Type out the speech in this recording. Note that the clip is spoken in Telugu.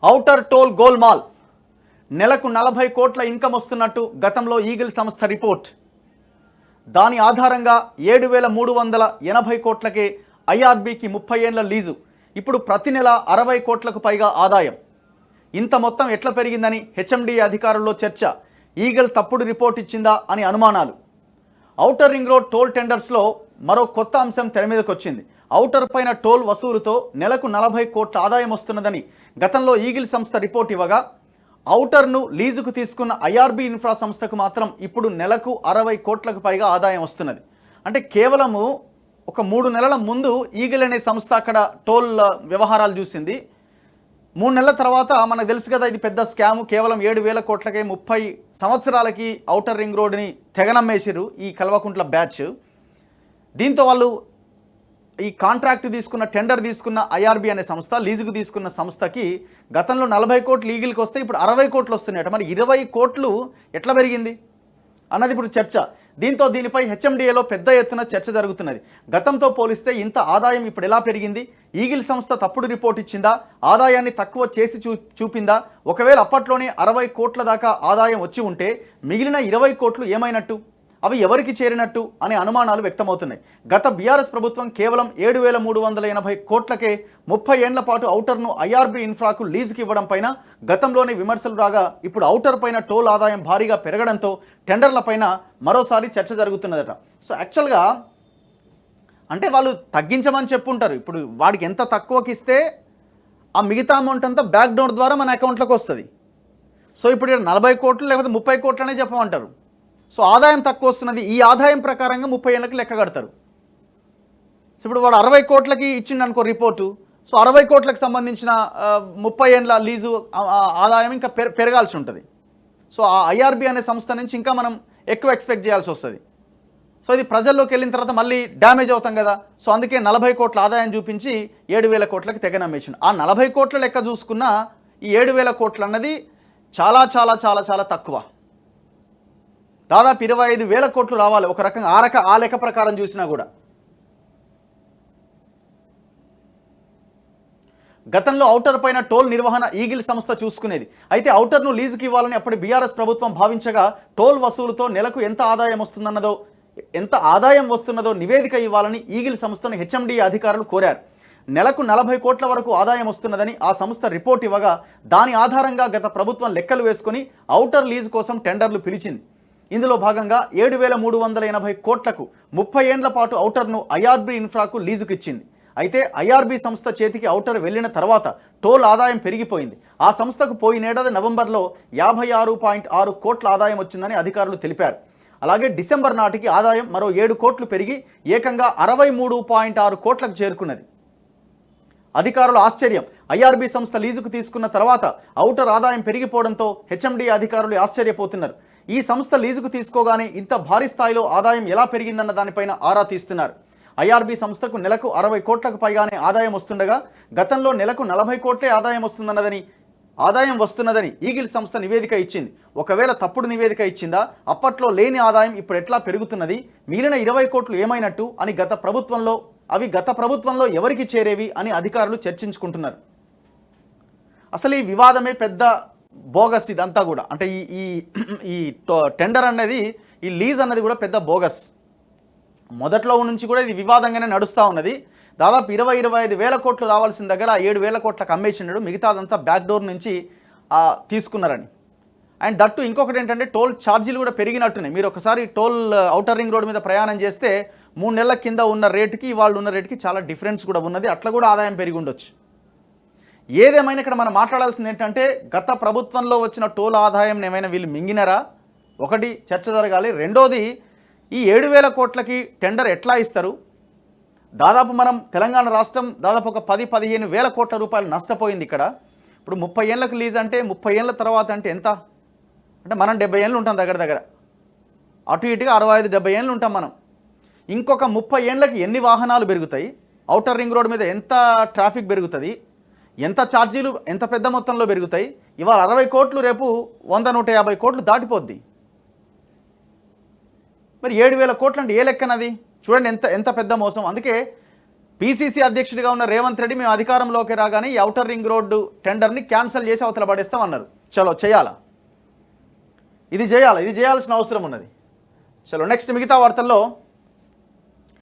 ఔటర్ టోల్ గోల్మాల్ నెలకు 40 కోట్ల ఇన్కమ్ వస్తున్నట్టు గతంలో ఈగిల్ సంస్థ రిపోర్ట్. దాని ఆధారంగా 7,380 కోట్లకే ఐఆర్బీకి 30 ఏళ్ల లీజు. ఇప్పుడు ప్రతి నెల 60 కోట్లకు పైగా ఆదాయం. ఇంత మొత్తం ఎట్లా పెరిగిందని హెచ్ఎండిఏ అధికారుల్లో చర్చ. ఈగల్ తప్పుడు రిపోర్ట్ ఇచ్చిందా అని అనుమానాలు. ఔటర్ రింగ్ రోడ్ టోల్ టెండర్స్లో మరో కొత్త అంశం తెర మీదకి వచ్చింది. ఔటర్ పైన టోల్ వసూలుతో నెలకు 40 కోట్ల ఆదాయం వస్తున్నదని గతంలో ఈగిల్ సంస్థ రిపోర్ట్ ఇవ్వగా, ఔటర్ను లీజుకు తీసుకున్న ఐఆర్బీ ఇన్ఫ్రా సంస్థకు మాత్రం ఇప్పుడు నెలకు 60 కోట్లకు పైగా ఆదాయం వస్తున్నది. అంటే కేవలము ఒక 3 నెలల ముందు ఈగిల్ అనే సంస్థ అక్కడ టోల్ వ్యవహారాలు చూసింది. 3 నెలల తర్వాత మనకు తెలుసు కదా, ఇది పెద్ద స్కాము. కేవలం 7,000 కోట్లకే 30 సంవత్సరాలకి ఔటర్ రింగ్ రోడ్ని తెగనమ్మేసిరు ఈ కల్వకుంట్ల బ్యాచ్. దీంతో వాళ్ళు ఈ కాంట్రాక్ట్ తీసుకున్న, టెండర్ తీసుకున్న ఐఆర్బీ అనే సంస్థ, లీజుకు తీసుకున్న సంస్థకి గతంలో 40 కోట్లు ఈగిల్కి వస్తే ఇప్పుడు 60 కోట్లు వస్తున్నాయట. మరి 20 కోట్లు ఎట్లా పెరిగింది అన్నది ఇప్పుడు చర్చ. దీనిపై హెచ్ఎండిఏలో పెద్ద ఎత్తున చర్చ జరుగుతున్నది. గతంతో పోలిస్తే ఇంత ఆదాయం ఇప్పుడు ఎలా పెరిగింది? ఈగిల్ సంస్థ తప్పుడు రిపోర్ట్ ఇచ్చిందా? ఆదాయాన్ని తక్కువ చేసి చూపిందా? ఒకవేళ అప్పట్లోనే 60 కోట్ల దాకా ఆదాయం వచ్చి ఉంటే మిగిలిన 20 కోట్లు ఏమైనట్టు? అవి ఎవరికి చేరినట్టు అనే అనుమానాలు వ్యక్తమవుతున్నాయి. గత బీఆర్ఎస్ ప్రభుత్వం కేవలం 7,380 కోట్లకే 30 ఏళ్ల పాటు ఔటర్ను ఐఆర్బీ ఇన్ఫ్రాకు లీజుకి ఇవ్వడం పైన గతంలోనే విమర్శలు రాగా, ఇప్పుడు ఔటర్ పైన టోల్ ఆదాయం భారీగా పెరగడంతో టెండర్ల పైన మరోసారి చర్చ జరుగుతున్నదట. సో యాక్చువల్గా అంటే వాళ్ళు తగ్గించమని చెప్పుంటారు. ఇప్పుడు వాడికి ఎంత తక్కువకి ఇస్తే ఆ మిగతా అమౌంట్ అంతా బ్యాక్ డోర్ ద్వారా మన అకౌంట్లోకి వస్తుంది. సో ఇప్పుడు 40 కోట్లు లేకపోతే 30 కోట్లు అనే చెప్పమంటారు. సో ఆదాయం తక్కువ వస్తున్నది. ఈ ఆదాయం ప్రకారంగా 30 ఏళ్ళకి లెక్క కడతారు. సో ఇప్పుడు వాడు 60 కోట్లకి ఇచ్చిండు అనుకో రిపోర్టు. సో 60 కోట్లకు సంబంధించిన 30 ఏళ్ళ లీజు ఆదాయం ఇంకా పెరగాల్సి ఉంటుంది. సో ఆ ఐఆర్బీ అనే సంస్థ నుంచి ఇంకా మనం ఎక్కువ ఎక్స్పెక్ట్ చేయాల్సి వస్తుంది. సో ఇది ప్రజల్లోకి వెళ్ళిన తర్వాత మళ్ళీ డ్యామేజ్ అవుతాం కదా. సో అందుకే 40 కోట్ల ఆదాయం చూపించి 7,000 కోట్లకి తెగనమ్మేసిండు. ఆ 40 కోట్ల లెక్క చూసుకున్న ఈ 7,000 కోట్లు అన్నది చాలా చాలా చాలా చాలా తక్కువ. దాదాపు 25,000 కోట్లు రావాలి ఒక రకంగా ఆ లెక్క ప్రకారం చూసినా కూడా. గతంలో ఔటర్ పైన టోల్ నిర్వహణ ఈగిల్ సంస్థ చూసుకునేది. అయితే ఔటర్ను లీజుకి ఇవ్వాలని అప్పటి బీఆర్ఎస్ ప్రభుత్వం భావించగా, టోల్ వసూలుతో నెలకు ఎంత ఆదాయం వస్తున్నదో నివేదిక ఇవ్వాలని ఈగిల్ సంస్థను హెచ్ఎండిఏ అధికారులు కోరారు. నెలకు 40 కోట్ల వరకు ఆదాయం వస్తున్నదని ఆ సంస్థ రిపోర్ట్ ఇవ్వగా, దాని ఆధారంగా గత ప్రభుత్వం లెక్కలు వేసుకుని ఔటర్ లీజు కోసం టెండర్లు పిలిచింది. ఇందులో భాగంగా 7,380 కోట్లకు 30 ఏళ్ల పాటు ఔటర్ను ఐఆర్బీ ఇన్ఫ్రాకు లీజుకు ఇచ్చింది. అయితే ఐఆర్బీ సంస్థ చేతికి ఔటర్ వెళ్లిన తర్వాత టోల్ ఆదాయం పెరిగిపోయింది. ఆ సంస్థకు పోయినేడాది నవంబర్లో 56.6 కోట్ల ఆదాయం వచ్చిందని అధికారులు తెలిపారు. అలాగే డిసెంబర్ నాటికి ఆదాయం మరో 7 కోట్లు పెరిగి ఏకంగా 63.6 కోట్లకు చేరుకున్నది. అధికారుల ఆశ్చర్యం. ఐఆర్బీ సంస్థ లీజుకు తీసుకున్న తర్వాత ఔటర్ ఆదాయం పెరిగిపోవడంతో హెచ్ఎండిఏ అధికారులు ఆశ్చర్యపోతున్నారు. ఈ సంస్థ లీజుకు తీసుకోగానే ఇంత భారీ స్థాయిలో ఆదాయం ఎలా పెరిగిందన్న దానిపైన ఆరా తీస్తున్నారు. ఐఆర్బీ సంస్థకు నెలకు 60 కోట్లకు పైగానే ఆదాయం వస్తుండగా, గతంలో నెలకు 40 కోట్లే ఆదాయం వస్తున్నదని ఈగిల్ సంస్థ నివేదిక ఇచ్చింది. ఒకవేళ తప్పుడు నివేదిక ఇచ్చిందా? అప్పట్లో లేని ఆదాయం ఇప్పుడు ఎట్లా పెరుగుతున్నది? మిగిలిన 20 కోట్లు ఏమైనట్టు అని గత ప్రభుత్వంలో ఎవరికి చేరేవి అని అధికారులు చర్చించుకుంటున్నారు. అసలు ఈ వివాదమే పెద్ద బోగస్ ఇదంతా కూడా. అంటే ఈ టెండర్ అనేది, ఈ లీజ్ అన్నది కూడా పెద్ద బోగస్. మొదట్లో నుంచి కూడా ఇది వివాదంగానే నడుస్తూ ఉన్నది. దాదాపు 25,000 కోట్లు రావాల్సిన దగ్గర 7,000 కోట్లకు అమ్మేసిండు. మిగతాదంతా బ్యాక్ డోర్ నుంచి తీసుకున్నారని. అండ్ దట్టు ఇంకొకటి ఏంటంటే, టోల్ ఛార్జీలు కూడా పెరిగినట్టున్నాయి. మీరు ఒకసారి టోల్ ఔటర్ రింగ్ రోడ్ మీద ప్రయాణం చేస్తే 3 నెలల కింద ఉన్న రేటుకి వాళ్ళు ఉన్న రేటుకి చాలా డిఫరెన్స్ కూడా ఉన్నది. అట్లా కూడా ఆదాయం పెరిగి ఉండొచ్చు. ఏదేమైనా ఇక్కడ మనం మాట్లాడాల్సింది ఏంటంటే, గత ప్రభుత్వంలో వచ్చిన టోల్ ఆదాయం ఏమైనా వీళ్ళు మింగినారా? ఒకటి చర్చ జరగాలి. రెండోది, ఈ 7,000 కోట్లకి టెండర్ ఎట్లా ఇస్తారు? దాదాపు మనం తెలంగాణ రాష్ట్రం దాదాపు ఒక 10-15 కోట్ల రూపాయలు నష్టపోయింది ఇక్కడ. ఇప్పుడు 30 ఏళ్ళకు లీజ్ అంటే 30 ఏళ్ళ తర్వాత అంటే ఎంత? అంటే మనం 70 ఏళ్ళు ఉంటాం దగ్గర అటు ఇటుగా 65-70 ఏళ్ళు ఉంటాం మనం. ఇంకొక 30 ఏళ్ళకి ఎన్ని వాహనాలు పెరుగుతాయి? ఔటర్ రింగ్ రోడ్ మీద ఎంత ట్రాఫిక్ పెరుగుతుంది? ఎంత ఛార్జీలు ఎంత పెద్ద మొత్తంలో పెరుగుతాయి? ఇవాళ 60 కోట్లు, రేపు 100-150 కోట్లు దాటిపోద్ది. మరి 7,000 కోట్లు అంటే ఏ లెక్కనది? చూడండి ఎంత పెద్ద మోసం. అందుకే పీసీసీ అధ్యక్షుడిగా ఉన్న రేవంత్ రెడ్డి మేము అధికారంలోకి రాగానే ఈ ఔటర్ రింగ్ రోడ్డు టెండర్ని క్యాన్సిల్ చేసి అవతల పడేస్తామన్నారు. చలో చేయాలా, ఇది చేయాల్సిన అవసరం ఉన్నది. చలో నెక్స్ట్ మిగతా వార్తల్లో